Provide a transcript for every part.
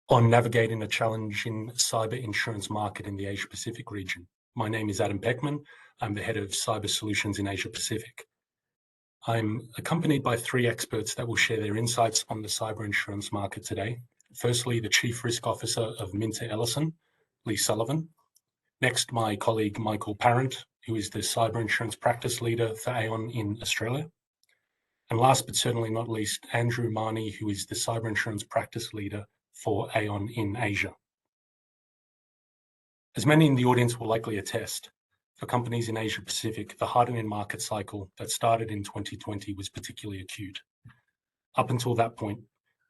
On navigating a challenging cyber insurance market in the Asia Pacific region. My name is Adam Beckman. I'm the head of cyber solutions in Asia Pacific. I'm accompanied by three experts that will share their insights on the cyber insurance market today. Firstly, the Chief Risk Officer of Minter Ellison, Lee Sullivan. Next, my colleague Michael Parent, who is the cyber insurance practice leader for Aon in Australia. And last but certainly not least, Andrew Marnie, who is the cyber insurance practice leader for Aon in Asia. As many in the audience will likely attest, for companies in Asia Pacific, the hardening market cycle that started in 2020 was particularly acute. Up until that point,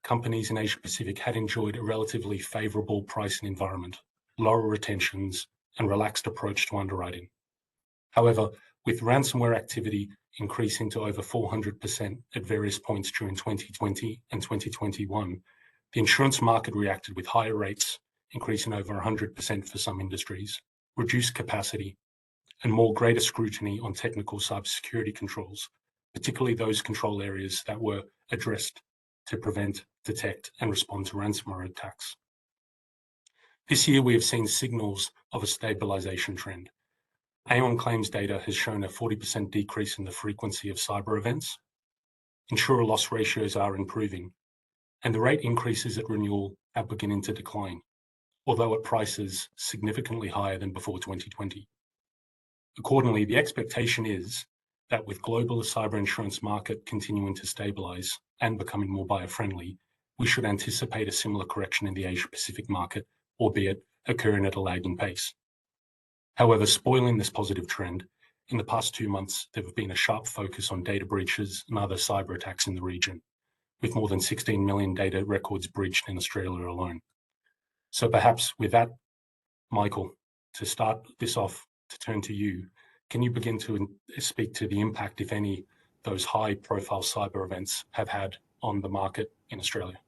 companies in Asia Pacific had enjoyed a relatively favorable pricing environment, lower retentions, and relaxed approach to underwriting. However, with ransomware activity increasing to over 400% at various points during 2020 and 2021, the insurance market reacted with higher rates, increasing over 100% for some industries, reduced capacity, and more greater scrutiny on technical cybersecurity controls, particularly those control areas that were addressed to prevent, detect, and respond to ransomware attacks. This year, we have seen signals of a stabilization trend. Aon claims data has shown a 40% decrease in the frequency of cyber events. Insurer loss ratios are improving, and the rate increases at renewal are beginning to decline, although at prices significantly higher than before 2020. Accordingly, the expectation is that with global cyber insurance market continuing to stabilize and becoming more buyer-friendly, we should anticipate a similar correction in the Asia-Pacific market, albeit occurring at a lagging pace. However, spoiling this positive trend, in the past 2 months, there have been a sharp focus on data breaches and other cyber attacks in the region, with more than 16 million data records breached in Australia alone. So perhaps with that, Michael, to start this off, to turn to you, can you begin to speak to the impact, if any, those high-profile cyber events have had on the market in Australia?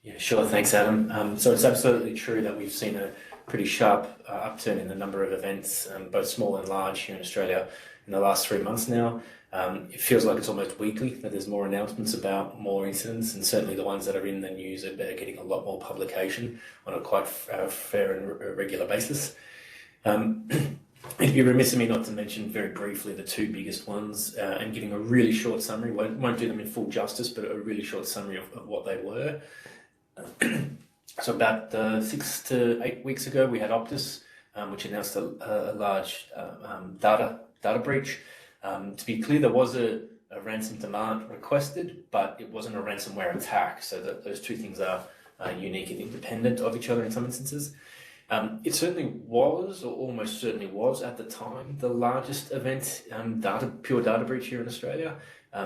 Yeah, sure. Thanks, Adam. So it's absolutely true that we've seen a pretty sharp upturn in the number of events, both small and large, here in Australia in the last 3 months now. It feels like it's almost weekly that there's more announcements about more incidents, and certainly the ones that are in the news are getting a lot more publication on a quite fair and regular basis. It'd be remiss of me not to mention very briefly the two biggest ones, and giving a really short summary. Won't do them in full justice, but a really short summary of what they were. So about 6 to 8 weeks ago, we had Optus, which announced a large data breach. To be clear, there was a ransom demand requested, but it wasn't a ransomware attack. So those two things are unique and independent of each other in some instances. It certainly was, or almost certainly was at the time, the largest event, pure data breach here in Australia,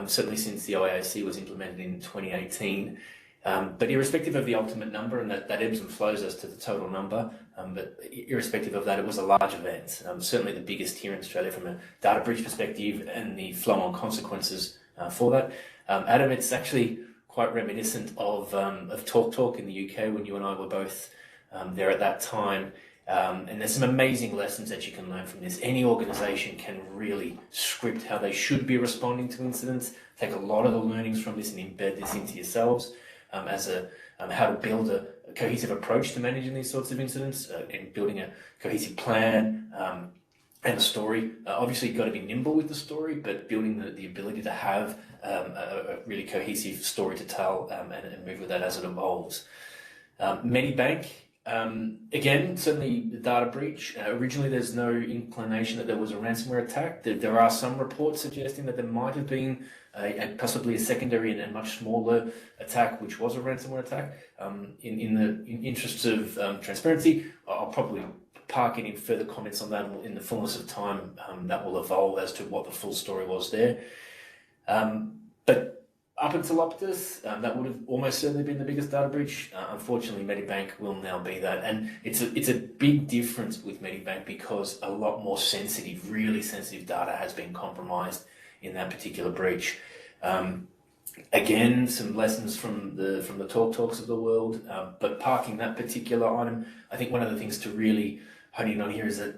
certainly since the OAIC was implemented in 2018. But irrespective of the ultimate number, and that ebbs and flows as to the total number, but irrespective of that, it was a large event, certainly the biggest here in Australia from a data breach perspective and the flow-on consequences for that. Adam, it's actually quite reminiscent of TalkTalk in the UK when you and I were both there at that time. And there's some amazing lessons that you can learn from this. Any organization can really script how they should be responding to incidents, take a lot of the learnings from this and embed this into yourselves. As how to build a cohesive approach to managing these sorts of incidents, and building a cohesive plan and a story. Obviously, you've got to be nimble with the story, but building the ability to have a really cohesive story to tell, and move with that as it evolves. Medibank, again, certainly the data breach. Originally, there's no inclination that there was a ransomware attack. There are some reports suggesting that there might have been possibly a secondary and much smaller attack, which was a ransomware attack. In the interests of transparency, I'll probably park any further comments on that in the fullness of time. That will evolve as to what the full story was there. But up until Optus, that would have almost certainly been the biggest data breach. Unfortunately, Medibank will now be that. And it's a big difference with Medibank because a lot more sensitive, really sensitive data has been compromised in that particular breach. Again, some lessons from the TalkTalks of the world, but parking that particular item, I think one of the things to really hone in on here is that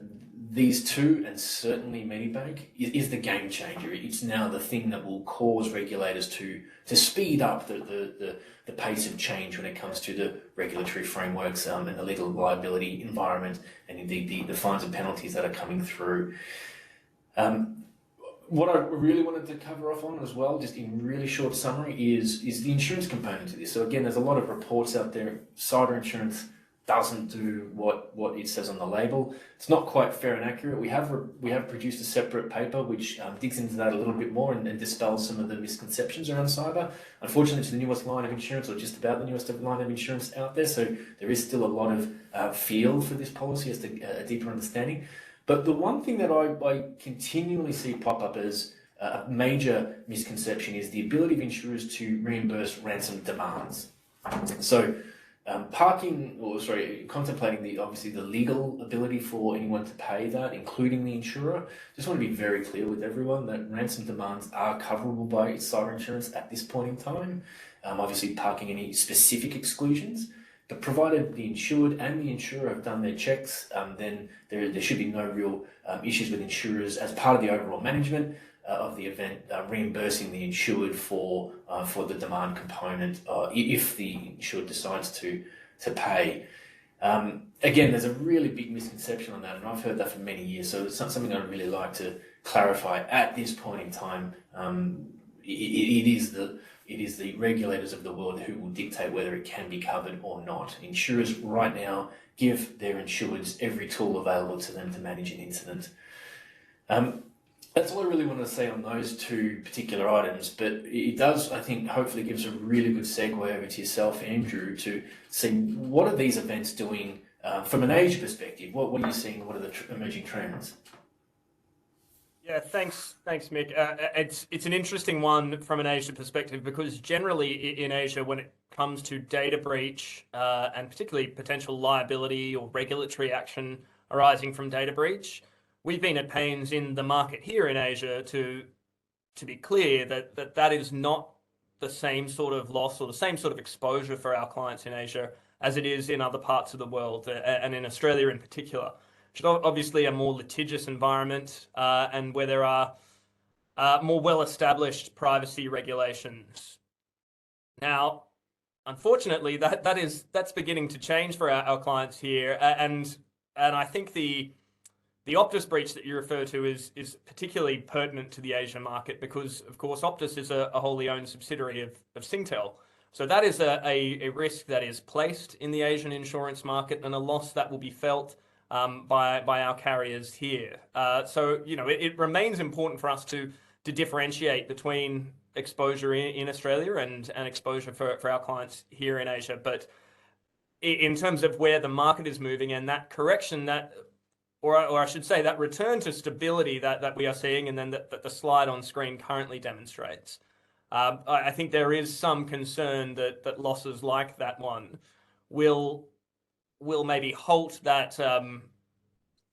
these two, and certainly Medibank, is the game changer. It's now the thing that will cause regulators to speed up the pace of change when it comes to the regulatory frameworks and the legal liability environment, and indeed the fines and penalties that are coming through. What I really wanted to cover off on as well, just in really short summary, is the insurance component to this. So again, there's a lot of reports out there. Cyber insurance doesn't do what it says on the label. It's not quite fair and accurate. We have produced a separate paper which digs into that a little bit more and dispels some of the misconceptions around cyber. Unfortunately, it's the newest line of insurance, or just about the newest line of insurance out there. So there is still a lot of field for this policy as to a deeper understanding. But the one thing that I continually see pop up as a major misconception is the ability of insurers to reimburse ransom demands. So contemplating the legal ability for anyone to pay that, including the insurer. Just want to be very clear with everyone that ransom demands are coverable by cyber insurance at this point in time. Obviously, parking any specific exclusions. But provided the insured and the insurer have done their checks, then there should be no real issues with insurers as part of the overall management of the event, reimbursing the insured for the demand component if the insured decides to pay. Again, there's a really big misconception on that, and I've heard that for many years. So it's not something I'd really like to clarify at this point in time. It is the regulators of the world who will dictate whether it can be covered or not. Insurers right now give their insureds every tool available to them to manage an incident. That's all I really wanted to say on those two particular items, but it does, I think, hopefully gives a really good segue over to yourself, Andrew, to see what are these events doing from an Asia perspective. What are you seeing? What are the emerging trends? Yeah, thanks, Mick. It's an interesting one from an Asia perspective, because generally in Asia, when it comes to data breach and particularly potential liability or regulatory action arising from data breach, we've been at pains in the market here in Asia to be clear that is not the same sort of loss or the same sort of exposure for our clients in Asia as it is in other parts of the world, and in Australia in particular. Which is obviously a more litigious environment and where there are more well-established privacy regulations. Now, unfortunately, that's beginning to change for our clients here, and I think the Optus breach that you refer to is particularly pertinent to the Asia market because, of course, Optus is a wholly owned subsidiary of Singtel. So that is a risk that is placed in the Asian insurance market and a loss that will be felt by our carriers here. So, it remains important for us to differentiate between exposure in Australia and exposure for our clients here in Asia. But in terms of where the market is moving and that correction or I should say that return to stability that we are seeing and then that the slide on screen currently demonstrates, I think there is some concern that losses like that one will maybe halt that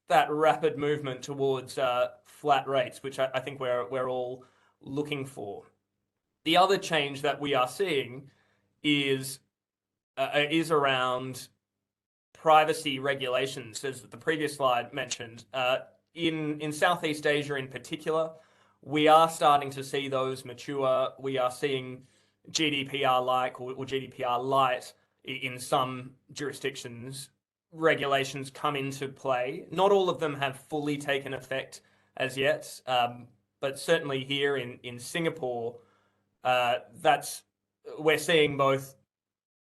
rapid movement towards flat rates, which I think we're all looking for. The other change that we are seeing is around privacy regulations, as the previous slide mentioned. In Southeast Asia in particular, we are starting to see those mature. We are seeing GDPR-like or GDPR light in some jurisdictions, regulations come into play. Not all of them have fully taken effect as yet, but certainly here in Singapore, we're seeing both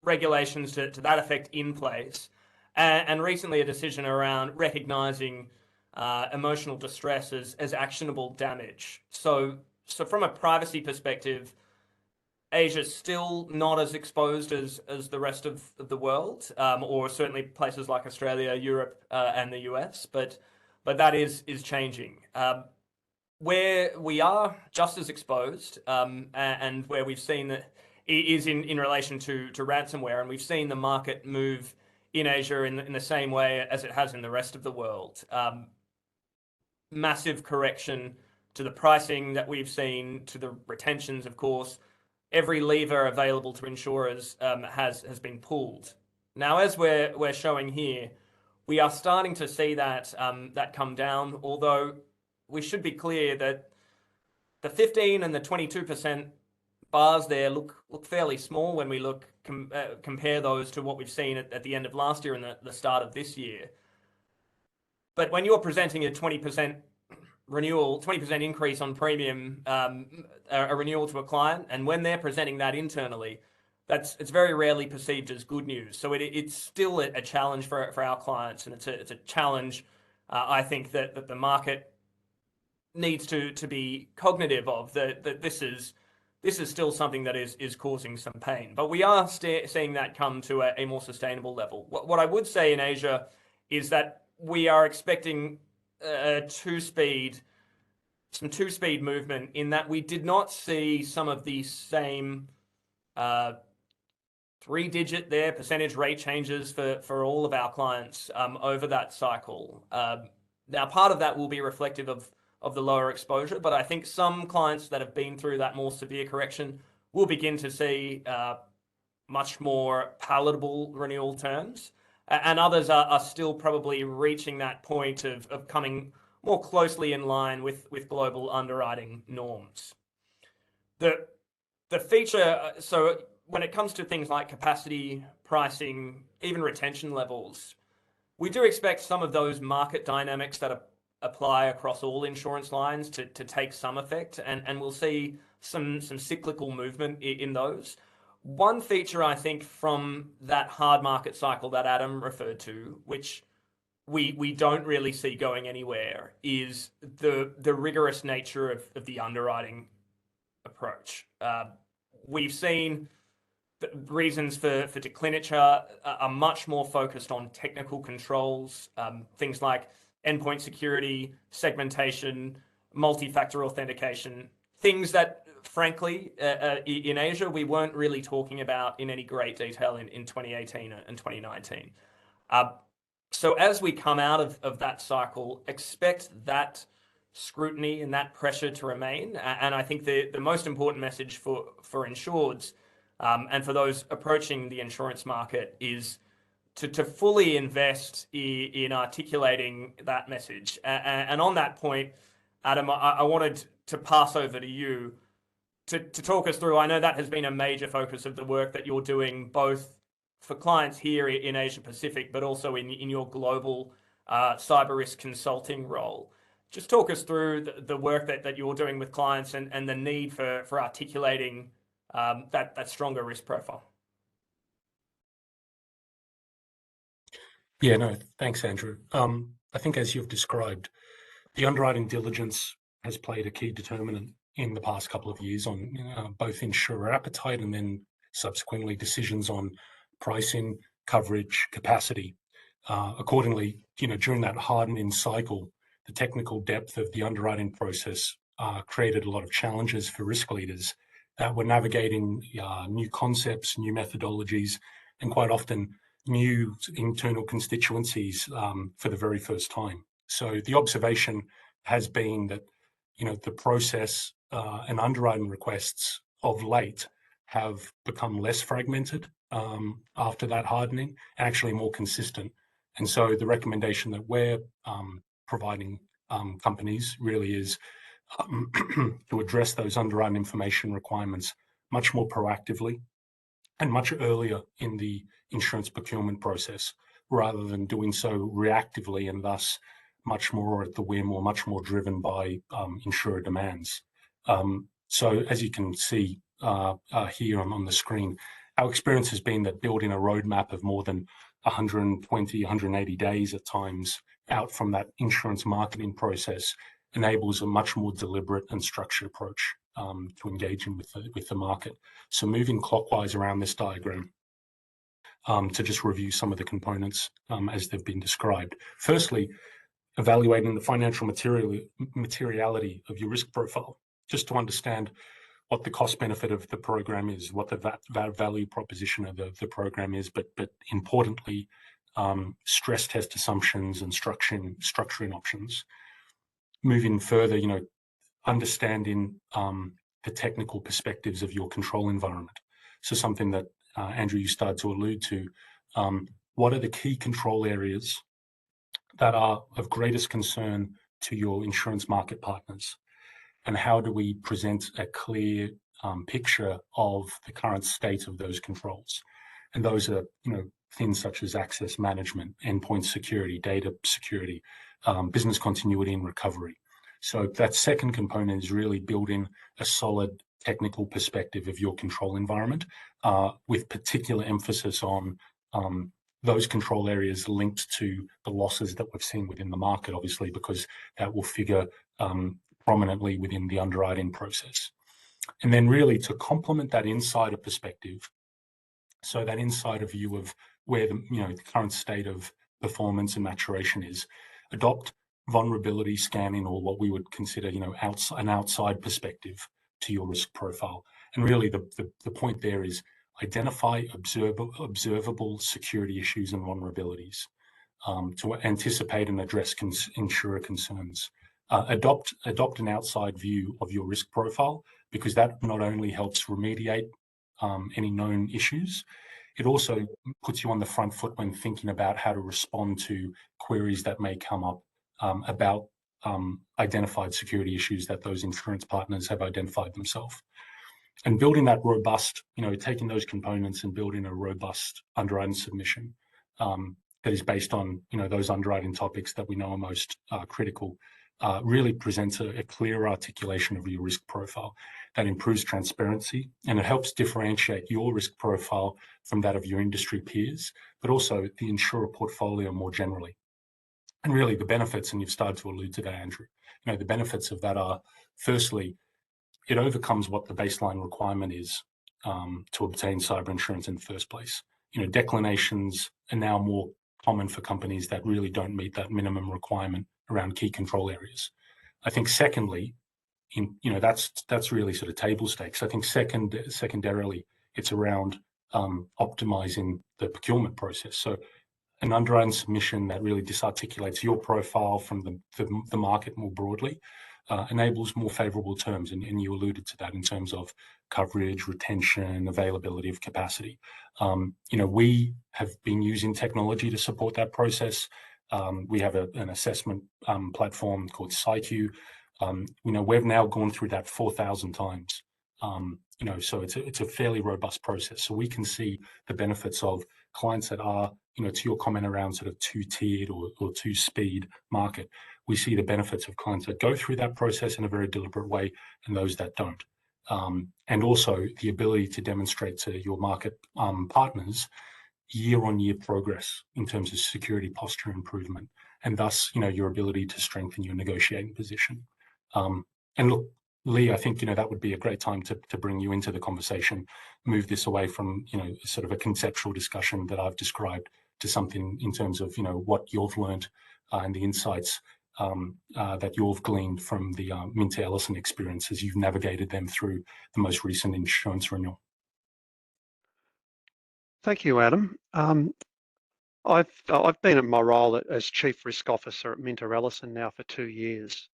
regulations to that effect in place, and recently a decision around recognising emotional distress as actionable damage. So from a privacy perspective, Asia's still not as exposed as the rest of the world, or certainly places like Australia, Europe, and the US, but that is changing. Where we are just as exposed, and where we've seen that is in relation to ransomware, and we've seen the market move in Asia in the same way as it has in the rest of the world. Massive correction to the pricing that we've seen, to the retentions, of course. Every lever available to insurers has been pulled. Now, as we're showing here, we are starting to see that that come down, although we should be clear that the 15 and the 22% bars there look fairly small when we compare those to what we've seen at the end of last year and the start of this year. But when you're presenting a 20% renewal, 20% increase on premium, a renewal to a client, and when they're presenting that internally, it's very rarely perceived as good news. So it's still a challenge for our clients, and it's a challenge I think that the market needs to be cognitive of, that this is still something that is causing some pain. But we are seeing that come to a more sustainable level. What I would say in Asia is that we are expecting some two-speed movement, in that we did not see some of the same three-digit percentage rate changes for all of our clients over that cycle. Now, part of that will be reflective of the lower exposure, but I think some clients that have been through that more severe correction will begin to see much more palatable renewal terms, and others are still probably reaching that point of coming more closely in line with global underwriting norms. The feature, so when it comes to things like capacity, pricing, even retention levels, we do expect some of those market dynamics that apply across all insurance lines to take some effect, and we'll see some cyclical movement in those. One feature, I think, from that hard market cycle that Adam referred to, which we don't really see going anywhere, is the rigorous nature of the underwriting approach. We've seen the reasons for declinature are much more focused on technical controls, things like endpoint security, segmentation, multi-factor authentication, things that, frankly, in Asia, we weren't really talking about in any great detail in 2018 and 2019. So as we come out of that cycle, expect that scrutiny and that pressure to remain. And I think the most important message for insureds and for those approaching the insurance market is to fully invest in articulating that message. And on that point, Adam, I wanted to pass over to you to talk us through. I know that has been a major focus of the work that you're doing, both for clients here in Asia Pacific, but also in your global cyber risk consulting role. Just talk us through the work that you're doing with clients and the need for articulating that stronger risk profile. Yeah, no, thanks, Andrew. I think, as you've described, the underwriting diligence has played a key determinant in the past couple of years on both insurer appetite and then subsequently decisions on pricing, coverage, capacity. Accordingly, during that hardening cycle, the technical depth of the underwriting process created a lot of challenges for risk leaders that were navigating new concepts, new methodologies, and quite often new internal constituencies for the very first time. So the observation has been that, the process and underwriting requests of late have become less fragmented after that hardening, and actually more consistent. And so the recommendation that we're providing companies really is to address those underwriting information requirements much more proactively and much earlier in the insurance procurement process, rather than doing so reactively and thus much more at the whim or much more driven by insurer demands. So as you can see here on the screen, our experience has been that building a roadmap of more than 120, 180 days at times out from that insurance marketing process enables a much more deliberate and structured approach to engaging with the market. So moving clockwise around this diagram to just review some of the components as they've been described. Firstly, evaluating the financial materiality of your risk profile, just to understand what the cost benefit of the program is, what the value proposition of the program is, but importantly, stress test assumptions and structuring options. Moving further, understanding the technical perspectives of your control environment. So something that, Andrew, you started to allude to, what are the key control areas that are of greatest concern to your insurance market partners? And how do we present a clear picture of the current state of those controls? And those are, things such as access management, endpoint security, data security, business continuity and recovery. So that second component is really building a solid technical perspective of your control environment, with particular emphasis on those control areas linked to the losses that we've seen within the market, obviously, because that will figure prominently within the underwriting process. And then really to complement that insider perspective, so that insider view of where the current state of performance and maturation is, adopt vulnerability scanning, or what we would consider an outside perspective to your risk profile. And really the point there is identify observable security issues and vulnerabilities, to anticipate and address insurer concerns. Adopt an outside view of your risk profile, because that not only helps remediate any known issues, it also puts you on the front foot when thinking about how to respond to queries that may come up about identified security issues that those insurance partners have identified themselves. And building that robust, taking those components and building a robust underwriting submission that is based on, those underwriting topics that we know are most critical, really presents a clear articulation of your risk profile that improves transparency, and it helps differentiate your risk profile from that of your industry peers, but also the insurer portfolio more generally. And really the benefits, and you've started to allude to that, Andrew, the benefits of that are, firstly, it overcomes what the baseline requirement is to obtain cyber insurance in the first place. Declinations are now more common for companies that really don't meet that minimum requirement around key control areas. I think secondly, that's really sort of table stakes. I think secondarily, it's around optimizing the procurement process. So an underwriting submission that really disarticulates your profile from the market more broadly enables more favorable terms. And you alluded to that in terms of coverage, retention, availability of capacity. We have been using technology to support that process. We have an assessment platform called SciQ. We've now gone through that 4,000 times. So it's a fairly robust process. So we can see the benefits of clients that are, to your comment around sort of two-tiered or two-speed market. We see the benefits of clients that go through that process in a very deliberate way, and those that don't. And also the ability to demonstrate to your market partners year-on-year progress in terms of security posture improvement, and thus, your ability to strengthen your negotiating position. And look, Lee, I think, that would be a great time to bring you into the conversation, move this away from, sort of a conceptual discussion that I've described to something in terms of, what you've learned and the insights that you've gleaned from the Minter Ellison experience as you've navigated them through the most recent insurance renewal. Thank you, Adam. I've been in my role as Chief Risk Officer at Minter Ellison now for 2 years,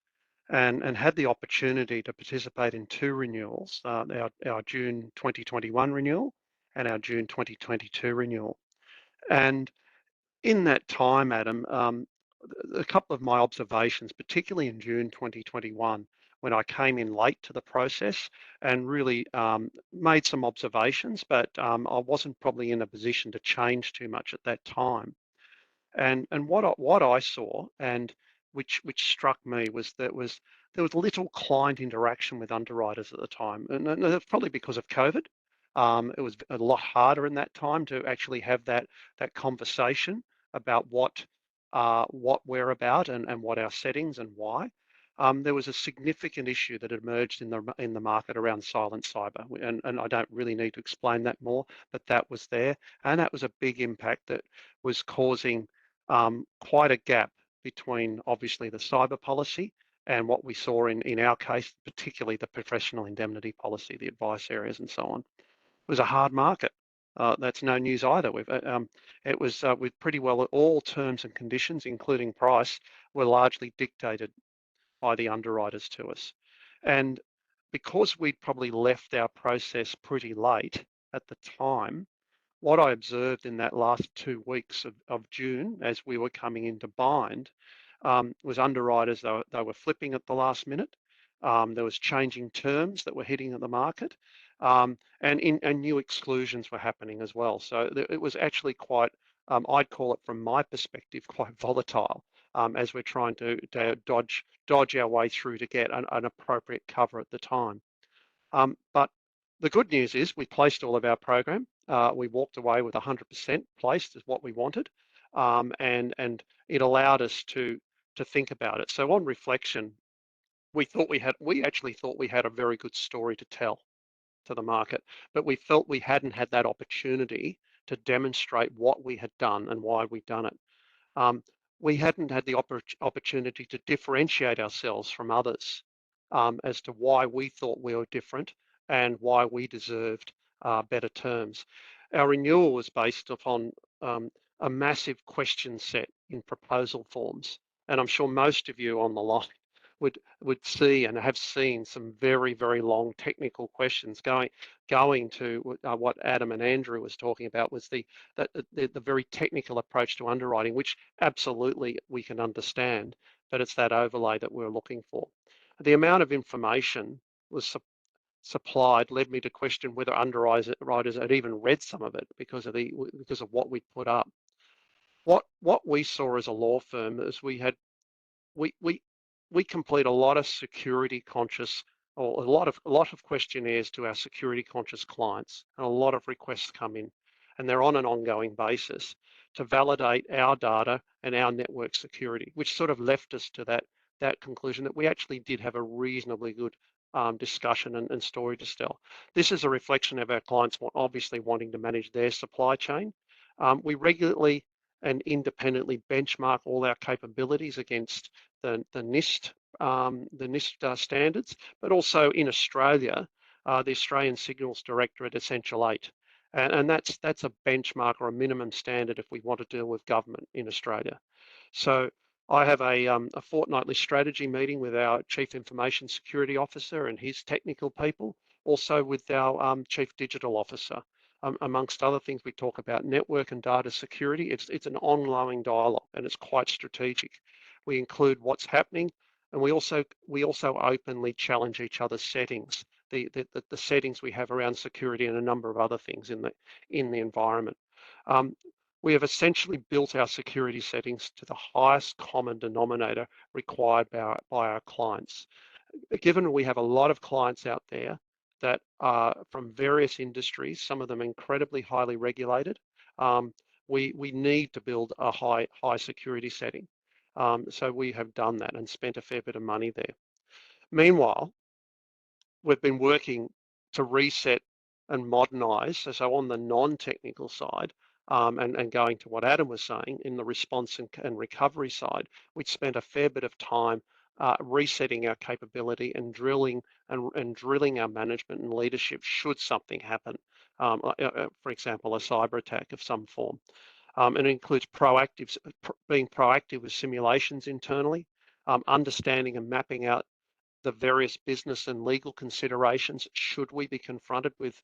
and had the opportunity to participate in 2 renewals, our June 2021 renewal and our June 2022 renewal. And in that time, Adam, a couple of my observations, particularly in June 2021, when I came in late to the process and really made some observations, but I wasn't probably in a position to change too much at that time. And what I saw, and which struck me, was there was little client interaction with underwriters at the time, and that's probably because of COVID. It was a lot harder in that time to actually have that conversation about what we're about and what our settings and why. There was a significant issue that emerged in the market around silent cyber, and I don't really need to explain that more, but that was there, and that was a big impact that was causing quite a gap between obviously the cyber policy and what we saw in our case, particularly the professional indemnity policy, the advice areas and so on. It was a hard market. That's no news either. It was with pretty well all terms and conditions, including price, were largely dictated by the underwriters to us. And because we'd probably left our process pretty late at the time, what I observed in that last 2 weeks of June, as we were coming into bind, was underwriters, they were flipping at the last minute. There was changing terms that were hitting at the market, and new exclusions were happening as well. So it was actually quite, I'd call it from my perspective, quite volatile, as we're trying to dodge our way through to get an appropriate cover at the time. But the good news is we placed all of our program. We walked away with 100% placed is what we wanted, and it allowed us to think about it. So on reflection, we actually thought we had a very good story to tell to the market, but we felt we hadn't had that opportunity to demonstrate what we had done and why we'd done it. We hadn't had the opportunity to differentiate ourselves from others, as to why we thought we were different and why we deserved better terms. Our renewal was based upon a massive question set in proposal forms, and I'm sure most of you on the line would see and have seen some very, very long technical questions going to what Adam and Andrew was talking about, was the very technical approach to underwriting, which absolutely we can understand, but it's that overlay that we're looking for. The amount of information was supplied led me to question whether underwriters had even read some of it because of what we put up. What we saw as a law firm is we complete a lot of security conscious, or a lot of questionnaires to our security conscious clients, and a lot of requests come in, and they're on an ongoing basis to validate our data and our network security, which sort of left us to that conclusion that we actually did have a reasonably good discussion and story to tell. This is a reflection of our clients obviously wanting to manage their supply chain. We regularly and independently benchmark all our capabilities against the NIST standards, but also in Australia, the Australian Signals Directorate Essential 8. And that's a benchmark or a minimum standard if we want to deal with government in Australia. So I have a fortnightly strategy meeting with our Chief Information Security Officer and his technical people, also with our Chief Digital Officer. Amongst other things, we talk about network and data security. It's an ongoing dialogue, and it's quite strategic. We include what's happening, and we also openly challenge each other's settings, the settings we have around security and a number of other things in the environment. We have essentially built our security settings to the highest common denominator required by our clients. Given we have a lot of clients out there that are from various industries, some of them incredibly highly regulated, we need to build a high security setting. So we have done that and spent a fair bit of money there. Meanwhile, we've been working to reset and modernize. So on the non-technical side, and going to what Adam was saying, in the response and recovery side, we'd spent a fair bit of time resetting our capability and drilling our management and leadership should something happen, for example, a cyber attack of some form. And it includes being proactive with simulations internally, understanding and mapping out the various business and legal considerations should we be confronted with,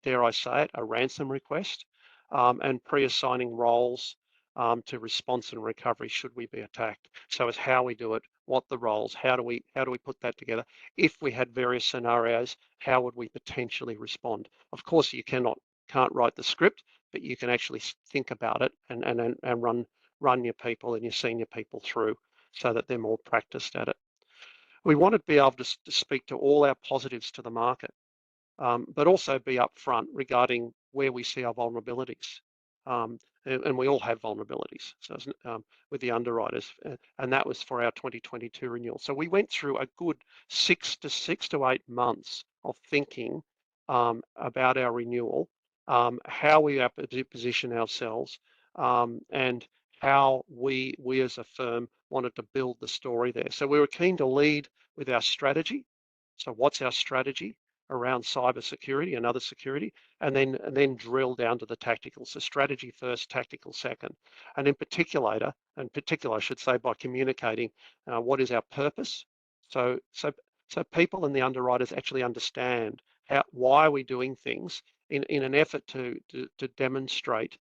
dare I say it, a ransom request, and pre-assigning roles to response and recovery should we be attacked. So it's how we do it, what the roles, how do we put that together? If we had various scenarios, how would we potentially respond? Of course, you can't write the script, but you can actually think about it and run your people and your senior people through so that they're more practiced at it. We want to be able to speak to all our positives to the market, but also be upfront regarding where we see our vulnerabilities. And we all have vulnerabilities, so with the underwriters, and that was for our 2022 renewal. So we went through a good 6 to 8 months of thinking about our renewal, how we position ourselves, and how we as a firm wanted to build the story there. So we were keen to lead with our strategy. So what's our strategy around cyber security and other security, and then drill down to the tactical. So strategy first, tactical second, and in particular, I should say, by communicating what is our purpose. So people and the underwriters actually understand why are we doing things in an effort to demonstrate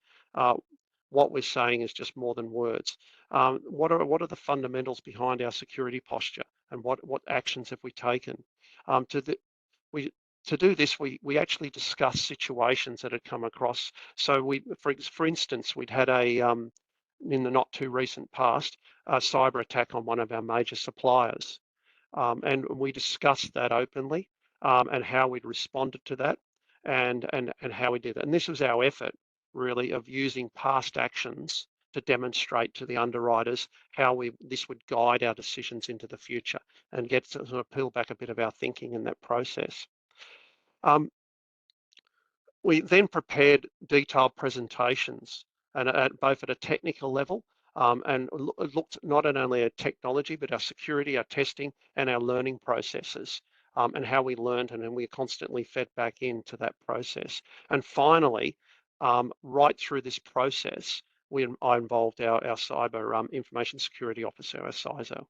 what we're saying is just more than words. What are the fundamentals behind our security posture, and what actions have we taken? To do this, we actually discussed situations that had come across. So for instance, we'd had in the not too recent past, a cyber attack on one of our major suppliers. And we discussed that openly, and how we'd responded to that, and how we did it. And this was our effort, really, of using past actions to demonstrate to the underwriters how this would guide our decisions into the future, and get to sort of peel back a bit of our thinking in that process. We then prepared detailed presentations, and both at a technical level, and looked not only at technology, but our security, our testing, and our learning processes, and how we learned, and then we constantly fed back into that process. And finally, right through this process, I involved our cyber information security officer, our CISO,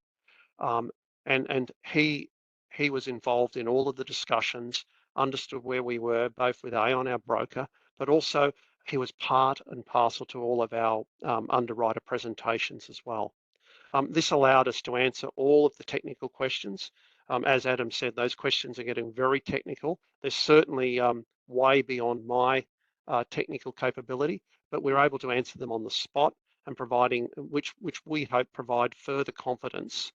and he was involved in all of the discussions, understood where we were, both with Aon, our broker, but also he was part and parcel to all of our underwriter presentations as well. This allowed us to answer all of the technical questions. As Adam said, those questions are getting very technical. They're certainly way beyond my technical capability, but we're able to answer them on the spot, and providing which we hope provide further confidence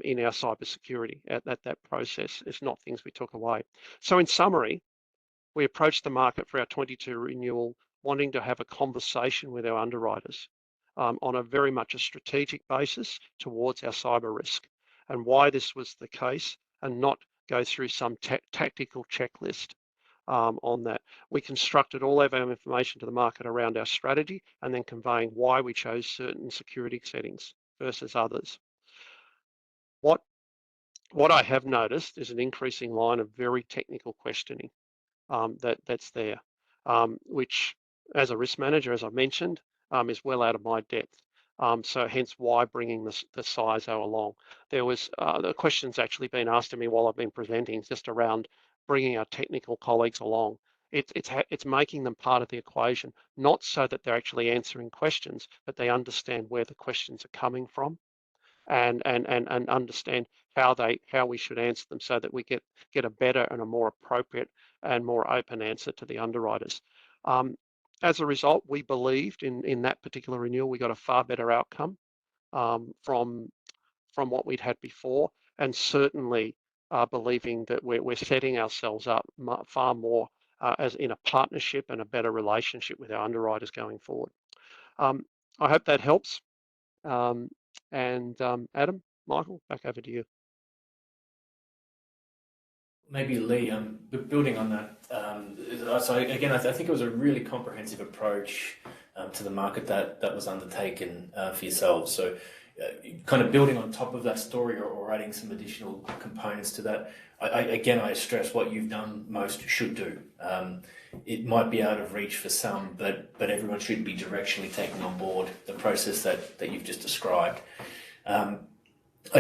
in our cybersecurity at that process. It's not things we took away. So in summary, we approached the market for our 22 renewal wanting to have a conversation with our underwriters on a very much a strategic basis towards our cyber risk, and why this was the case, and not go through some tactical checklist on that. We constructed all of our information to the market around our strategy, and then conveying why we chose certain security settings versus others. What I have noticed is an increasing line of very technical questioning that's there, which, as a risk manager, as I mentioned, is well out of my depth. So hence why bringing the CISO along. There was the questions actually been asked to me while I've been presenting, just around bringing our technical colleagues along. It's making them part of the equation, not so that they're actually answering questions, but they understand where the questions are coming from, and understand how we should answer them, so that we get a better and a more appropriate and more open answer to the underwriters. As a result, we believed in that particular renewal, we got a far better outcome from what we'd had before, and certainly believing that we're setting ourselves up far more as in a partnership and a better relationship with our underwriters going forward. I hope that helps. Adam, Michael, back over to you. Maybe Lee, building on that, so again, I think it was a really comprehensive approach to the market that was undertaken for yourselves. So kind of building on top of that story, or adding some additional components to that, I stress what you've done most should do. It might be out of reach for some, but everyone should be directionally taking on board the process that you've just described. I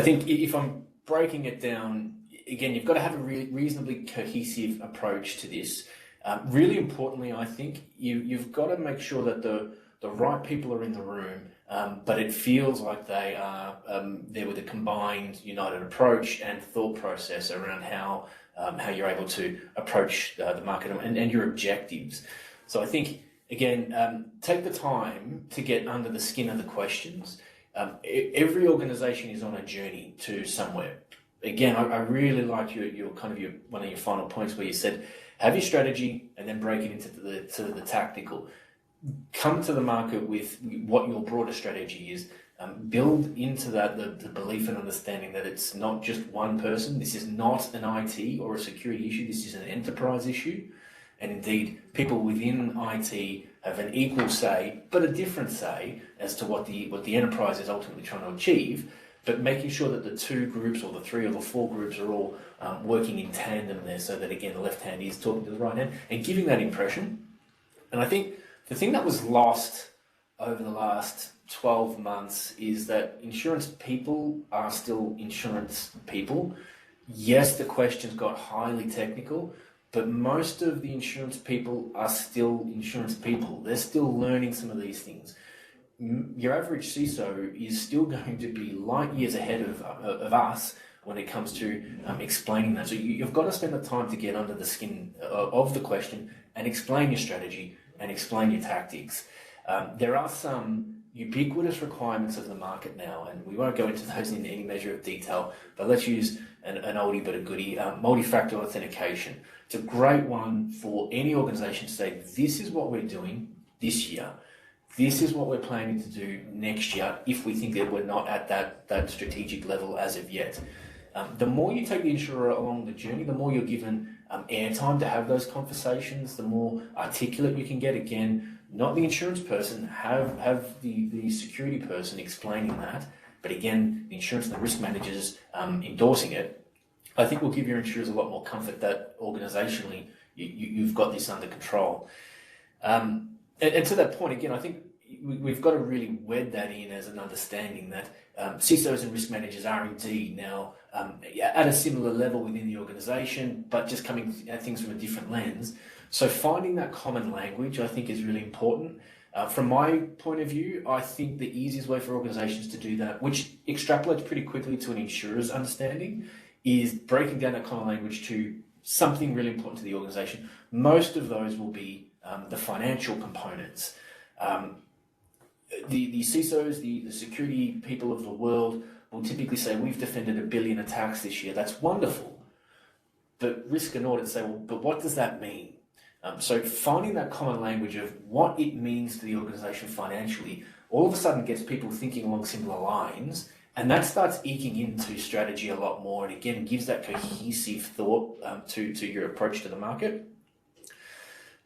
think if I'm breaking it down, again, you've got to have a reasonably cohesive approach to this. Really importantly, I think you've got to make sure that the right people are in the room, but it feels like they are there with a combined, united approach and thought process around how you're able to approach the market and your objectives. So I think, again, take the time to get under the skin of the questions. Every organisation is on a journey to somewhere. Again, I really like your one of your final points where you said, have your strategy and then break it into the tactical. Come to the market with what your broader strategy is. Build into that the belief and understanding that it's not just one person. This is not an IT or a security issue. This is an enterprise issue. And indeed, people within IT have an equal say, but a different say as to what the enterprise is ultimately trying to achieve. But making sure that the two groups, or the three or the four groups, are all working in tandem there, so that, again, the left hand is talking to the right hand and giving that impression. And I think the thing that was lost over the last 12 months is that insurance people are still insurance people. Yes, the questions got highly technical, but most of the insurance people are still insurance people. They're still learning some of these things. Your average CISO is still going to be light years ahead of us when it comes to explaining that. So you've got to spend the time to get under the skin of the question and explain your strategy and explain your tactics. There are some ubiquitous requirements of the market now, and we won't go into those in any measure of detail, but let's use an oldie but a goodie, multi-factor authentication. It's a great one for any organization to say, this is what we're doing this year. This is what we're planning to do next year if we think that we're not at that strategic level as of yet. The more you take the insurer along the journey, the more you're given airtime to have those conversations, the more articulate you can get. Again, not the insurance person, have the security person explaining that, but again, the insurance and the risk managers endorsing it. I think will give your insurers a lot more comfort that organizationally you've got this under control. And to that point, again, I think we've got to really wed that in as an understanding that CISOs and risk managers are indeed now at a similar level within the organization, but just coming at things from a different lens. So finding that common language, I think, is really important. From my point of view, I think the easiest way for organizations to do that, which extrapolates pretty quickly to an insurer's understanding, is breaking down that common language to something really important to the organization. Most of those will be the financial components. The CISOs, the security people of the world will typically say, we've defended 1 billion attacks this year. That's wonderful. But risk and audit say, well, but what does that mean? So finding that common language of what it means to the organization financially, all of a sudden gets people thinking along similar lines, and that starts eking into strategy a lot more, and again, gives that cohesive thought to your approach to the market.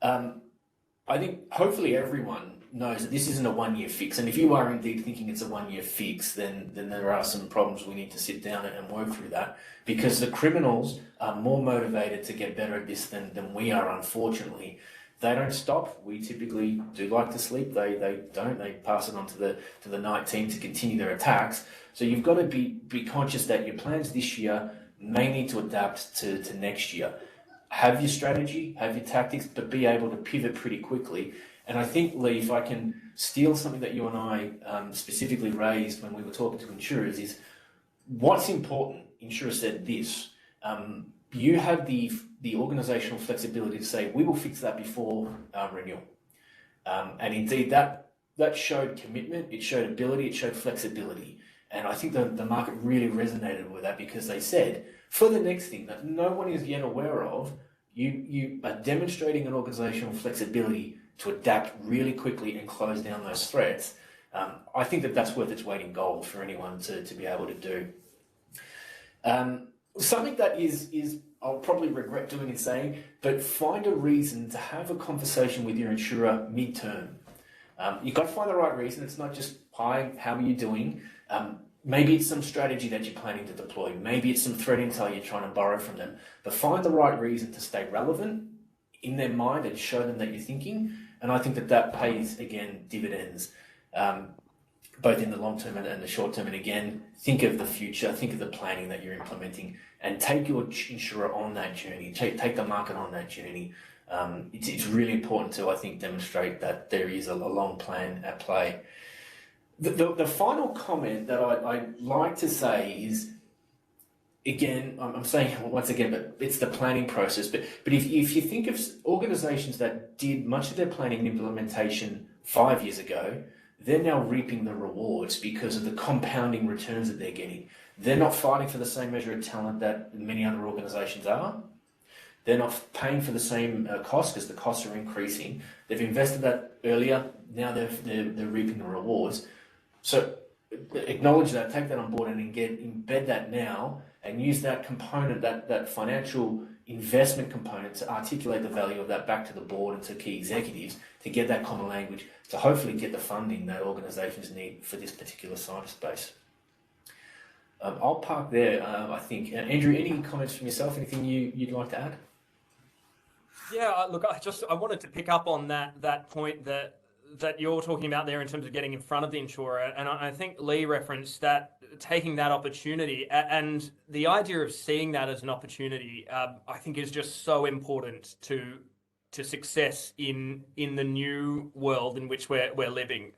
I think hopefully everyone knows that this isn't a one-year fix, and if you are indeed thinking it's a one-year fix, then there are some problems we need to sit down and work through that, because the criminals are more motivated to get better at this than we are, unfortunately. They don't stop. We typically do like to sleep. They don't. They pass it on to the night team to continue their attacks. So you've got to be conscious that your plans this year may need to adapt to next year. Have your strategy, have your tactics, but be able to pivot pretty quickly. And I think, Lee, if I can steal something that you and I specifically raised when we were talking to insurers, is what's important. Insurers said this. You have the organizational flexibility to say, we will fix that before renewal. And indeed, that showed commitment, it showed ability, it showed flexibility. And I think the market really resonated with that, because they said, for the next thing that no one is yet aware of, you are demonstrating an organizational flexibility to adapt really quickly and close down those threats. I think that's worth its weight in gold for anyone to be able to do. Something that is I'll probably regret doing and saying, but find a reason to have a conversation with your insurer mid-term. You've got to find the right reason. It's not just, hi, how are you doing? Maybe it's some strategy that you're planning to deploy. Maybe it's some threat intel you're trying to borrow from them. But find the right reason to stay relevant in their mind and show them that you're thinking. And I think that pays, again, dividends, both in the long term and the short term. And again, think of the future, think of the planning that you're implementing, and take your insurer on that journey, take the market on that journey. It's really important to, I think, demonstrate that there is a long plan at play. The final comment that I'd like to say is, again, I'm saying once again, but it's the planning process. But if you think of organizations that did much of their planning and implementation 5 years ago, they're now reaping the rewards because of the compounding returns that they're getting. They're not fighting for the same measure of talent that many other organizations are. They're not paying for the same costs because the costs are increasing. They've invested that earlier. Now they're reaping the rewards. So acknowledge that, take that on board, and embed that now, and use that component, that financial investment component, to articulate the value of that back to the board and to key executives, to get that common language, to hopefully get the funding that organizations need for this particular cyberspace. I'll park there, I think. Andrew, any comments from yourself? Anything you'd like to add? Yeah, look, I wanted to pick up on that point that that you're talking about there in terms of getting in front of the insurer, and I think Lee referenced that taking that opportunity and the idea of seeing that as an opportunity, I think is just so important to success in the new world in which we're living.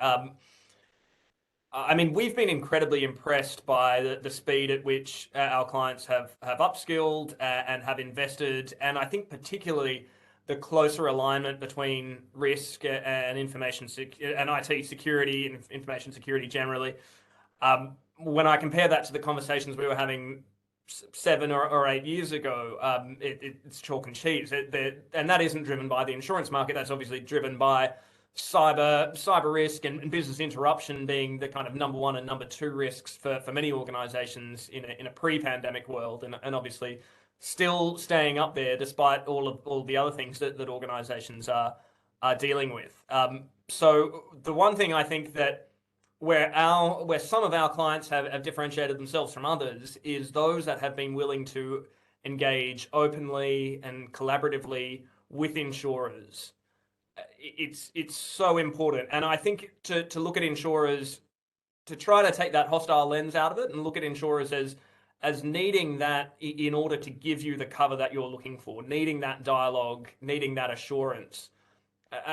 I mean, we've been incredibly impressed by the speed at which our clients have upskilled and have invested, and I think particularly the closer alignment between risk and and IT security and information security generally. When I compare that to the conversations we were having 7 or 8 years ago, it's chalk and cheese. And that isn't driven by the insurance market. That's obviously driven by cyber risk and business interruption being the kind of number one and number two risks for many organizations in a pre-pandemic world, and obviously still staying up there despite all the other things that organizations are dealing with. So the one thing I think that where some of our clients have differentiated themselves from others is those that have been willing to engage openly and collaboratively with insurers. It's so important, and I think to look at insurers, to try to take that hostile lens out of it and look at insurers as needing that in order to give you the cover that you're looking for, needing that dialogue, needing that assurance.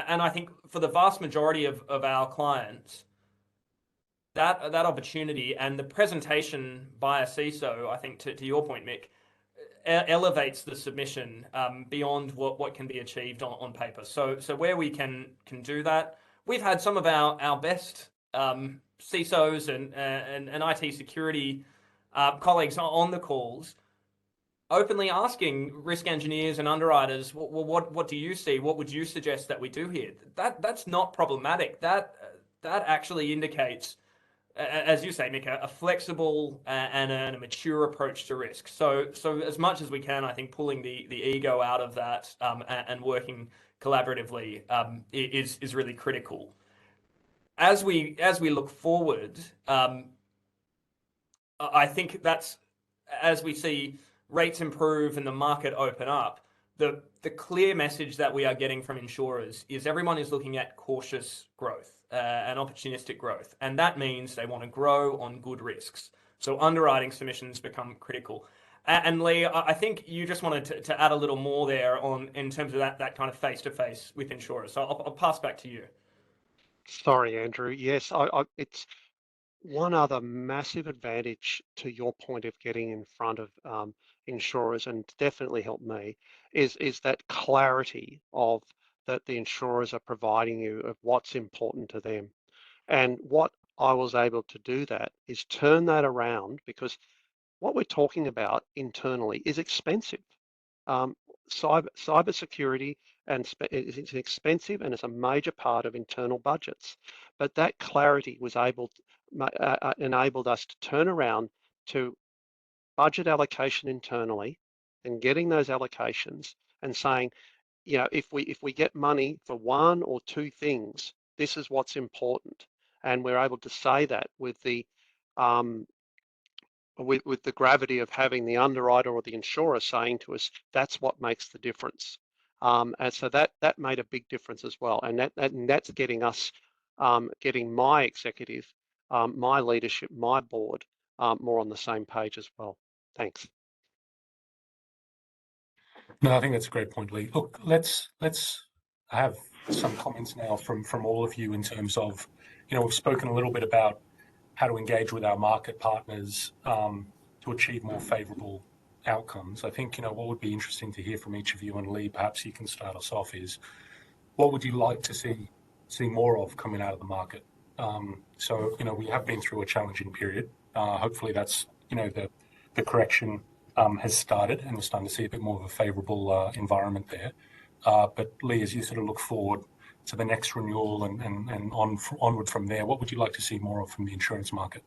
And I think for the vast majority of our clients, that opportunity and the presentation by a CISO, I think to your point, Mick, elevates the submission beyond what can be achieved on paper. So where we can do that, we've had some of our best CISOs and IT security colleagues on the calls openly asking risk engineers and underwriters, well, what do you see? What would you suggest that we do here? That's not problematic. That actually indicates, as you say, Mick, a flexible and a mature approach to risk. So as much as we can, I think pulling the ego out of that and working collaboratively is really critical. As we look forward, I think that's as we see rates improve and the market open up, the clear message that we are getting from insurers is everyone is looking at cautious growth and opportunistic growth. And that means they want to grow on good risks. So underwriting submissions become critical. And Lee, I think you just wanted to add a little more there in terms of that kind of face-to-face with insurers. So I'll pass back to you. Sorry, Andrew. Yes, it's one other massive advantage to your point of getting in front of insurers, and definitely helped me, is that clarity of that the insurers are providing you of what's important to them. And what I was able to do that is turn that around, because what we're talking about internally is expensive. Cyber security it's expensive, and it's a major part of internal budgets. But that clarity was enabled us to turn around to budget allocation internally and getting those allocations and saying, you know, if we get money for one or two things, this is what's important. And we're able to say that with the gravity of having the underwriter or the insurer saying to us, that's what makes the difference. And so that made a big difference as well. And that's getting us, getting my executive, my leadership, my board, more on the same page as well. Thanks. No, I think that's a great point, Lee. Look, let's have some comments now from all of you in terms of, you know, we've spoken a little bit about how to engage with our market partners to achieve more favourable outcomes. I think, you know, what would be interesting to hear from each of you, and Lee, perhaps you can start us off, is what would you like to see more of coming out of the market? So, you know, we have been through a challenging period. Hopefully that's, you know, the correction has started, and we're starting to see a bit more of a favourable environment there. But Lee, as you sort of look forward to the next renewal and onward from there, what would you like to see more of from the insurance market?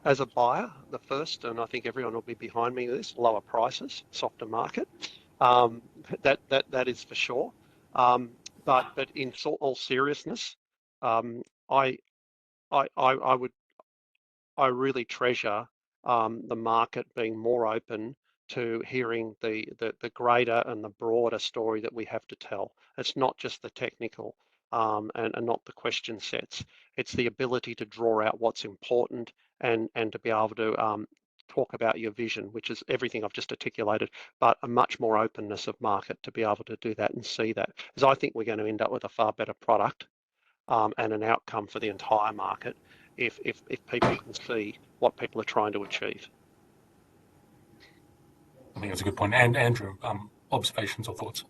As a buyer, the first, and I think everyone will be behind me with this, lower prices, softer market. That is for sure. But in all seriousness, I really treasure the market being more open to hearing the greater and the broader story that we have to tell. It's not just the technical. and not the question sets. It's the ability to draw out what's important and to be able to talk about your vision, which is everything I've just articulated, but a much more openness of market to be able to do that and see that. Because I think we're going to end up with a far better product and an outcome for the entire market if people can see what people are trying to achieve. I think that's a good point. And Andrew, observations or thoughts?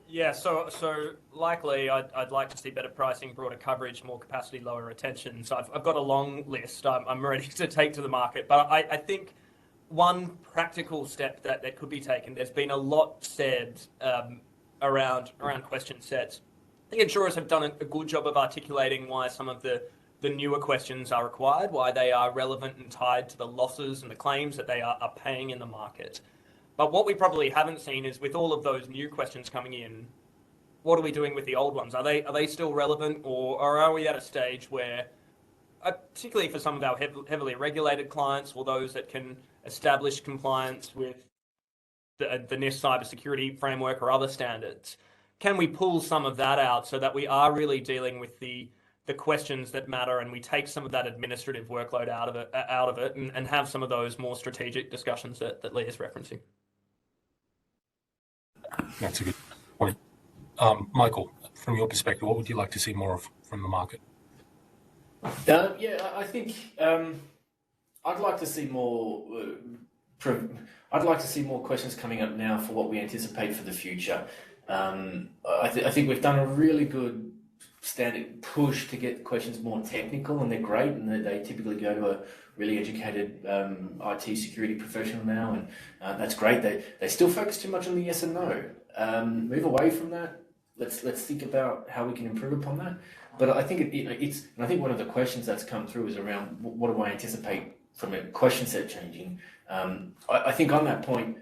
Yeah, so likely I'd like to see better pricing, broader coverage, more capacity, lower retention. So I've got a long list I'm ready to take to the market. But I think one practical step that could be taken, there's been a lot said around question sets. I think insurers have done a good job of articulating why some of the newer questions are required, why they are relevant and tied to the losses and the claims that they are paying in the market. But what we probably haven't seen is with all of those new questions coming in, what are we doing with the old ones? Are they still relevant, or are we at a stage where, particularly for some of our heavily regulated clients or those that can establish compliance with the NIST cybersecurity framework or other standards, can we pull some of that out so that we are really dealing with the questions that matter, and we take some of that administrative workload out of it and have some of those more strategic discussions that Lee is referencing? That's a good point. Michael, from your perspective, what would you like to see more of from the market? I think I'd like to see more. I'd like to see more questions coming up now for what we anticipate for the future. I think we've done a really good standard push to get questions more technical, and they're great, and they typically go to a really educated IT security professional now, and that's great. They still focus too much on the yes and no. Move away from that. Let's think about how we can improve upon that. But I think it's, and I think one of the questions that's come through is around what do I anticipate from a question set changing. I think on that point,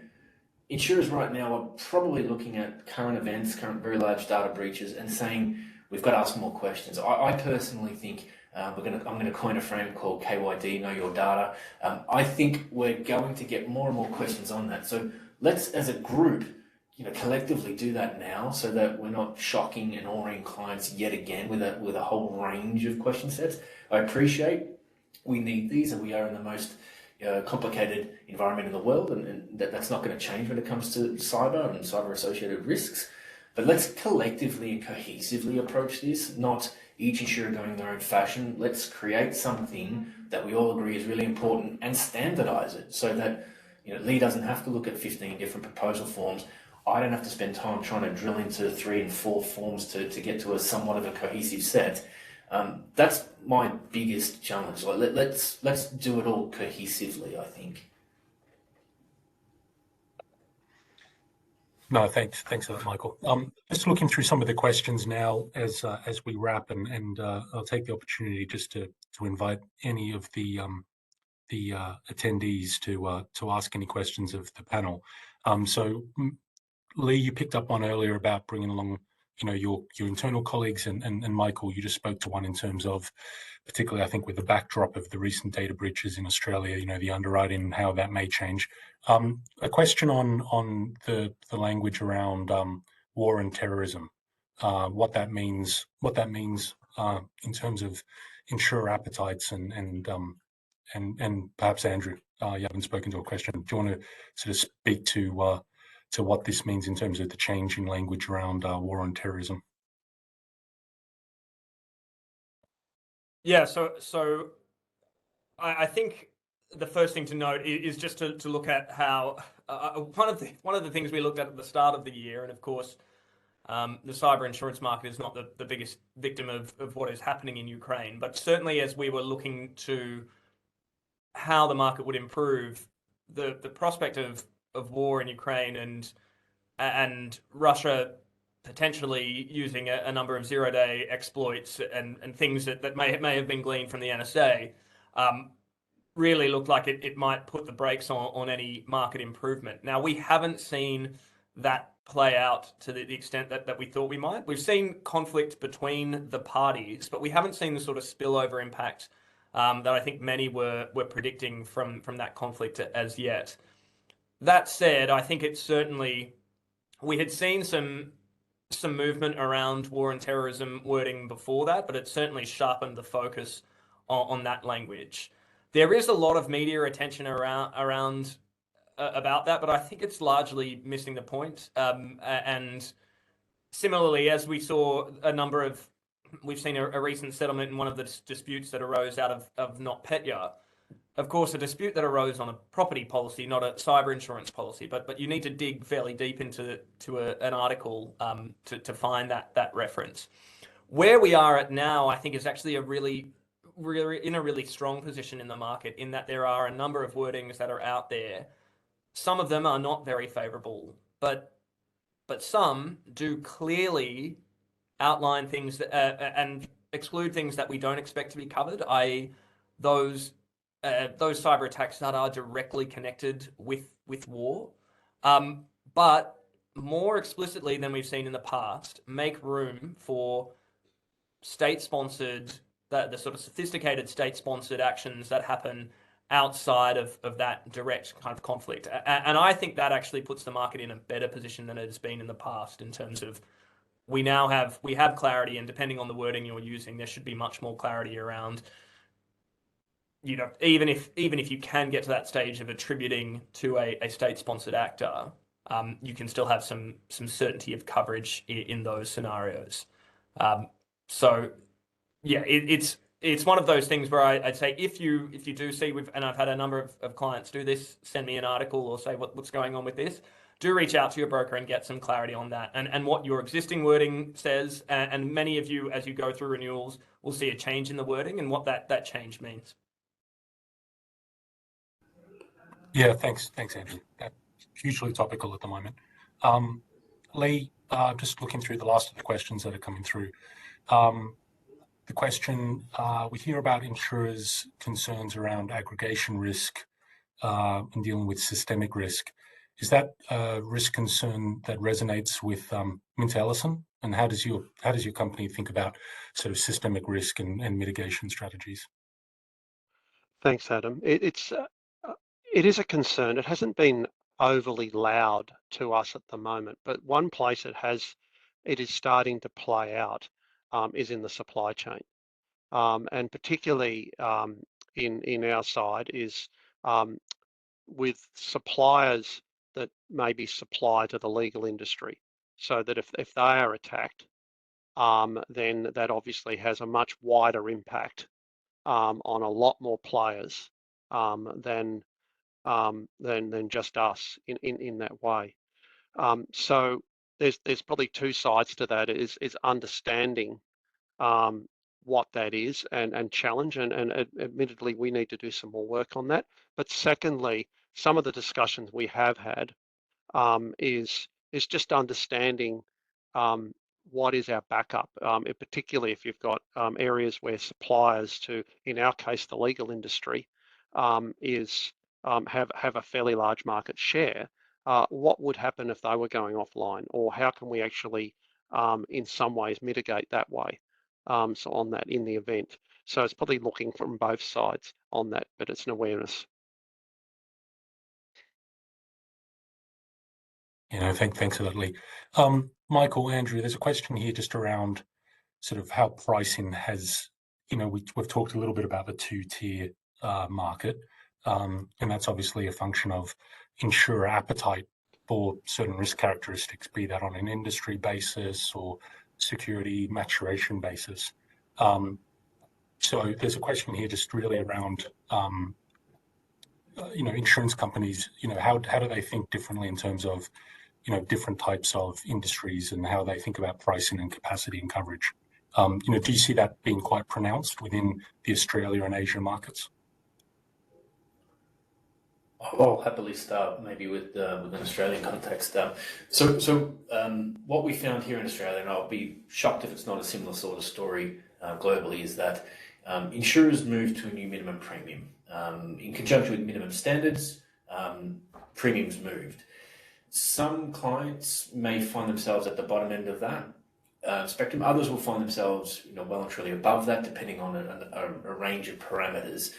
insurers right now are probably looking at current events, current very large data breaches, and saying we've got to ask more questions. I personally think I'm going to coin a frame called KYD, Know Your Data. I think we're going to get more and more questions on that. So let's, as a group, collectively do that now, so that we're not shocking and awing clients yet again with a whole range of question sets. I appreciate we need these, and we are in the most complicated environment in the world, and that's not going to change when it comes to cyber and cyber associated risks. But let's collectively and cohesively approach this, not each insurer going their own fashion. Let's create something that we all agree is really important and standardize it, so that Lee doesn't have to look at 15 different proposal forms. I don't have to spend time trying to drill into 3 and 4 forms to get to a somewhat of a cohesive set. That's my biggest challenge. Let's do it all cohesively, I think. No, thanks for that, Michael. Just looking through some of the questions now as we wrap, and I'll take the opportunity just to invite any of the attendees to ask any questions of the panel. So, Lee, you picked up on earlier about bringing along, your internal colleagues, and Michael, you just spoke to one in terms of, particularly, I think, with the backdrop of the recent data breaches in Australia, the underwriting and how that may change. A question on the language around war and terrorism, what that means in terms of insurer appetites, and perhaps Andrew, you haven't spoken to a question. Do you want to sort of speak to what this means in terms of the change in language around war on terrorism? Yeah, so I think the first thing to note is just to look at how one of the things we looked at the start of the year, and of course, the cyber insurance market is not the biggest victim of what is happening in Ukraine, but certainly as we were looking to how the market would improve, the prospect of war in Ukraine and Russia potentially using a number of zero-day exploits and things that may have been gleaned from the NSA really looked like it might put the brakes on any market improvement. Now, we haven't seen that play out to the extent that we thought we might. We've seen conflict between the parties, but we haven't seen the sort of spillover impact that I think many were predicting from that conflict as yet. That said, I think it's certainly, we had seen some some movement around war and terrorism wording before that, but it certainly sharpened the focus on that language. There is a lot of media attention around about that, but I think it's largely missing the point. And similarly, as we saw we've seen a recent settlement in one of the disputes that arose out of NotPetya. Of course, a dispute that arose on a property policy, not a cyber insurance policy, but you need to dig fairly deep into an article to find that reference. Where we are at now, I think, is actually a really in a really strong position in the market, in that there are a number of wordings that are out there. Some of them are not very favorable, but some do clearly outline things that, and exclude things that we don't expect to be covered, i.e. those cyber attacks that are directly connected with war, but more explicitly than we've seen in the past, make room for state-sponsored, the sort of sophisticated state-sponsored actions that happen outside of that direct kind of conflict. And I think that actually puts the market in a better position than it has been in the past, in terms of we have clarity, and depending on the wording you're using, there should be much more clarity around, even if you can get to that stage of attributing to a state-sponsored actor, you can still have some certainty of coverage in those scenarios. So yeah, it's one of those things where I'd say if you do see, and I've had a number of clients do this, send me an article or say what's going on with this, do reach out to your broker and get some clarity on that and what your existing wording says. And many of you, as you go through renewals, will see a change in the wording and what that change means. Yeah, thanks, Andrew. That's hugely topical at the moment. Lee, just looking through the last of the questions that are coming through. The question, we hear about insurers' concerns around aggregation risk in dealing with systemic risk. Is that a risk concern that resonates with MinterEllison? And how does your company think about sort of systemic risk and mitigation strategies? Thanks, Adam. It is a concern. It hasn't been overly loud to us at the moment, but one place it is starting to play out is in the supply chain, and particularly in our side is with suppliers that maybe supply to the legal industry, so that if they are attacked, then that obviously has a much wider impact on a lot more players than just us in that way. So there's probably two sides to that. Is understanding what that is and challenge, and admittedly we need to do some more work on that. But secondly, some of the discussions we have had is just understanding what is our backup, particularly if you've got areas where suppliers to, in our case, the legal industry, have a fairly large market share. What would happen if they were going offline, or how can we actually, in some ways, mitigate that way? So on that, in the event. So it's probably looking from both sides on that, but it's an awareness. Thanks for that, Lee. Michael, Andrew, there's a question here just around sort of how pricing has, we've talked a little bit about the two-tier market, and that's obviously a function of insurer appetite for certain risk characteristics, be that on an industry basis or security maturation basis. So there's a question here just really around, insurance companies, how do they think differently in terms of, different types of industries and how they think about pricing and capacity and coverage? Do you see that being quite pronounced within the Australia and Asia markets? I'll happily start maybe with an Australian context. So what we found here in Australia, and I'll be shocked if it's not a similar sort of story globally, is that insurers moved to a new minimum premium. In conjunction with minimum standards, premiums moved. Some clients may find themselves at the bottom end of that spectrum. Others will find themselves, well and truly above that, depending on a range of parameters.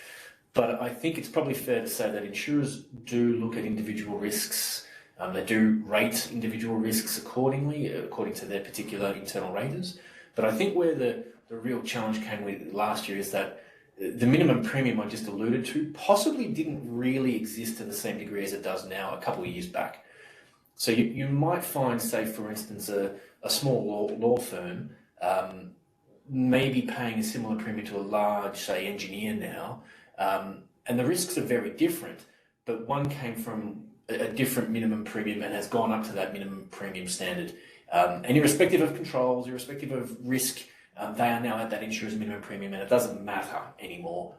But I think it's probably fair to say that insurers do look at individual risks They do rate individual risks accordingly, according to their particular internal raters. But I think where the real challenge came with last year is that the minimum premium I just alluded to possibly didn't really exist to the same degree as it does now a couple of years back. So you might find, say, for instance, a small law firm maybe paying a similar premium to a large, say, engineer now, and the risks are very different, but one came from a different minimum premium and has gone up to that minimum premium standard. And irrespective of controls, irrespective of risk, they are now at that insurer's minimum premium, and it doesn't matter anymore.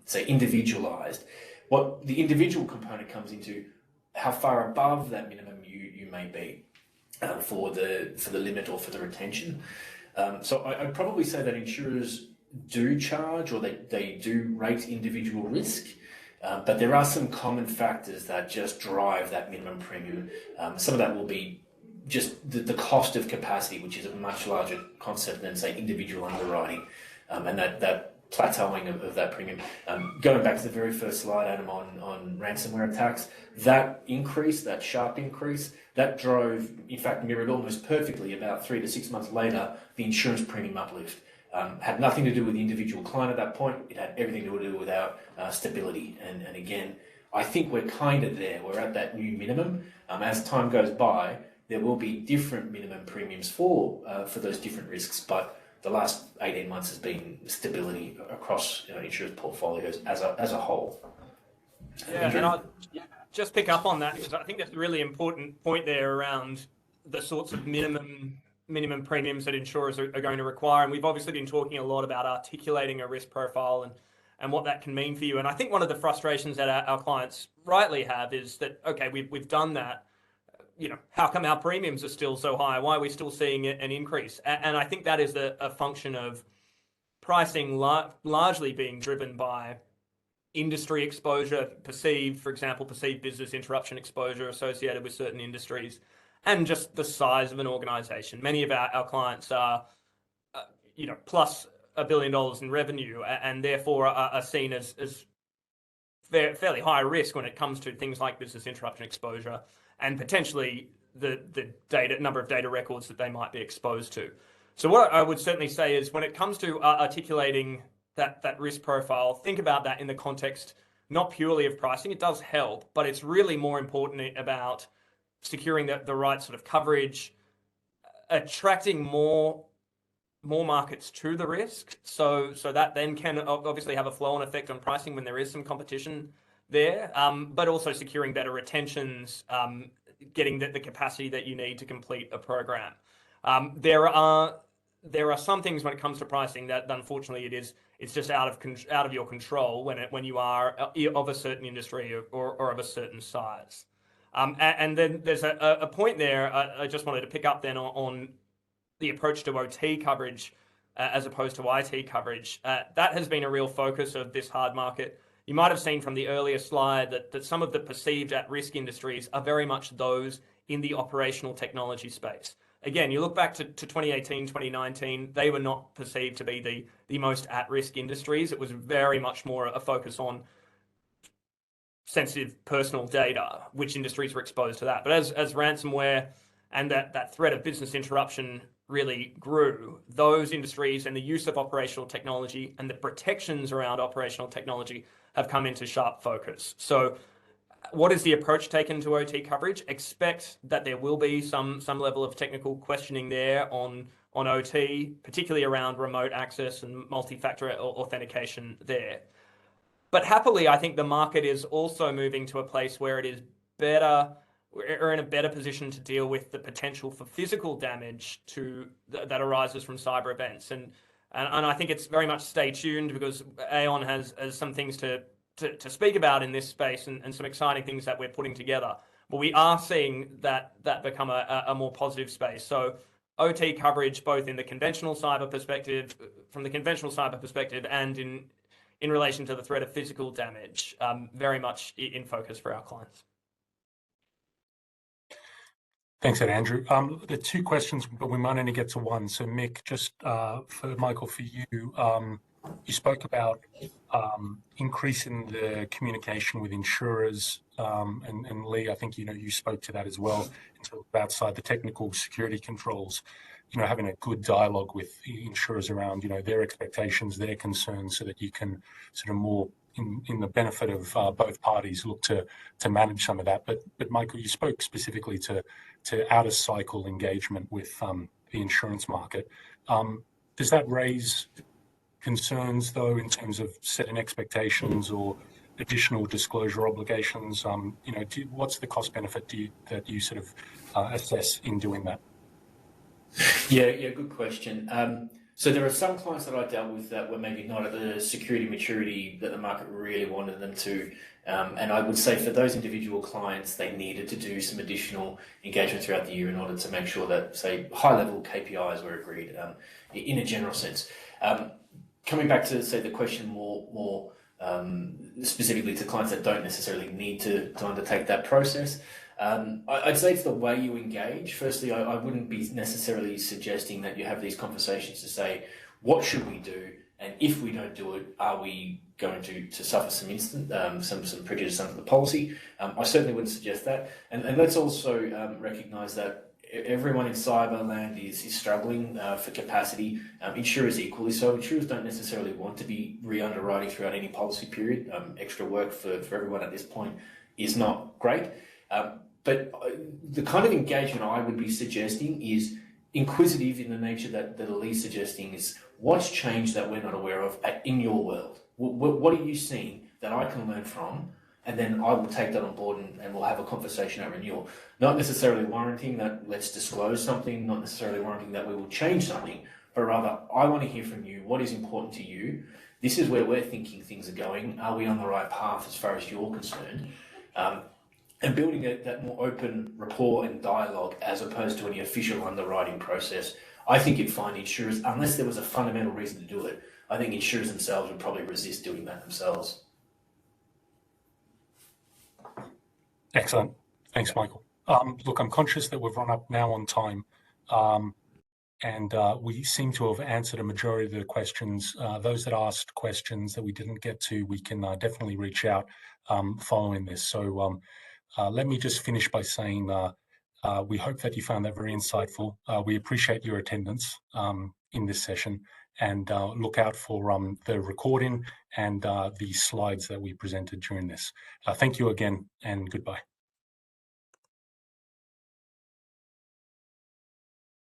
So individualized. What the individual component comes into, how far above that minimum you may be for the limit or for the retention. So I'd probably say that insurers do charge, or they do rate individual risk, but there are some common factors that just drive that minimum premium. Some of that will be just the cost of capacity, which is a much larger concept than, say, individual underwriting, and that plateauing of that premium. Going back to the very first slide, Adam, on ransomware attacks, that increase, that sharp increase, that drove, in fact, mirrored almost perfectly about 3 to 6 months later, the insurance premium uplift. Had nothing to do with the individual client at that point. It had everything to do with our stability. And again, I think we're kind of there. We're at that new minimum. As time goes by, there will be different minimum premiums for those different risks, but the last 18 months has been stability across insurance portfolios as a whole. Yeah, and I'll just pick up on that, because I think that's a really important point there around the sorts of minimum premiums that insurers are going to require. And we've obviously been talking a lot about articulating a risk profile and what that can mean for you. And I think one of the frustrations that our clients rightly have is that, okay, we've done that. How come our premiums are still so high? Why are we still seeing an increase? And I think that is a function of pricing largely being driven by industry exposure, for example, perceived business interruption exposure associated with certain industries, and just the size of an organization. Many of our clients are, plus $1 billion in revenue, and therefore are seen as fairly high risk when it comes to things like business interruption exposure, and potentially the number of data records that they might be exposed to. So what I would certainly say is, when it comes to articulating that risk profile, think about that in the context not purely of pricing. It does help, but it's really more important about securing the right sort of coverage, attracting more markets to the risk, so that then can obviously have a flow-on effect on pricing when there is some competition there, but also securing better retentions, getting the capacity that you need to complete a program. There are some things when it comes to pricing that unfortunately it's just out of your control when you are of a certain industry or of a certain size. And then there's a point there I just wanted to pick up then on the approach to OT coverage as opposed to IT coverage. That has been a real focus of this hard market. You might have seen from the earlier slide that some of the perceived at-risk industries are very much those in the operational technology space. Again, you look back to 2018, 2019, they were not perceived to be the most at-risk industries. It was very much more a focus on sensitive personal data, which industries were exposed to that. But as ransomware and that threat of business interruption really grew, those industries and the use of operational technology and the protections around operational technology have come into sharp focus. So what is the approach taken to OT coverage? Expect that there will be some level of technical questioning there on OT, particularly around remote access and multi-factor authentication there. But happily, I think the market is also moving to a place where it is we're in a better position to deal with the potential for physical damage that arises from cyber events. And I think it's very much stay tuned, because Aon has some things to speak about in this space and some exciting things that we're putting together. But we are seeing that become a more positive space. So OT coverage, both in the conventional cyber perspective, and in relation to the threat of physical damage, very much in focus for our clients. Thanks, Andrew. The two questions, but we might only get to one. So Mick, just for Michael, for you, you spoke about increase in the communication with insurers, and Lee, I think you spoke to that as well, in sort of outside the technical security controls. Having a good dialogue with the insurers around their expectations, their concerns, so that you can sort of more in the benefit of both parties look to manage some of that. But Michael, you spoke specifically to out of cycle engagement with the insurance market. Does that raise concerns, though, in terms of setting expectations or additional disclosure obligations? What's the cost benefit that you sort of assess in doing that? Yeah, good question. So there are some clients that I dealt with that were maybe not at the security maturity that the market really wanted them to. And I would say for those individual clients, they needed to do some additional engagement throughout the year in order to make sure that, say, high-level KPIs were agreed in a general sense. Coming back to, say, the question more specifically to clients that don't necessarily need to undertake that process, I'd say it's the way you engage. Firstly, I wouldn't be necessarily suggesting that you have these conversations to say, what should we do? And if we don't do it, are we going to suffer some prejudice under the policy? I certainly wouldn't suggest that. And let's also recognise that everyone in cyber land is struggling for capacity. Insurers equally so. Insurers don't necessarily want to be re-underwriting throughout any policy period. Extra work for everyone at this point is not great. But the kind of engagement I would be suggesting is inquisitive in the nature that Lee's suggesting is what's changed that we're not aware of in your world? What are you seeing that I can learn from? And then I will take that on board and we'll have a conversation at renewal. Not necessarily warranting that let's disclose something, not necessarily warranting that we will change something, but rather I want to hear from you. What is important to you? This is where we're thinking things are going. Are we on the right path as far as you're concerned? And building that more open rapport and dialogue as opposed to any official underwriting process. I think you'd find insurers, unless there was a fundamental reason to do it, I think insurers themselves would probably resist doing that themselves. Excellent. Thanks, Michael. Look, I'm conscious that we've run up now on time, and we seem to have answered a majority of the questions. Those that asked questions that we didn't get to, we can definitely reach out following this. So let me just finish by saying we hope that you found that very insightful. We appreciate your attendance in this session, and look out for the recording and the slides that we presented during this. Thank you again, and goodbye.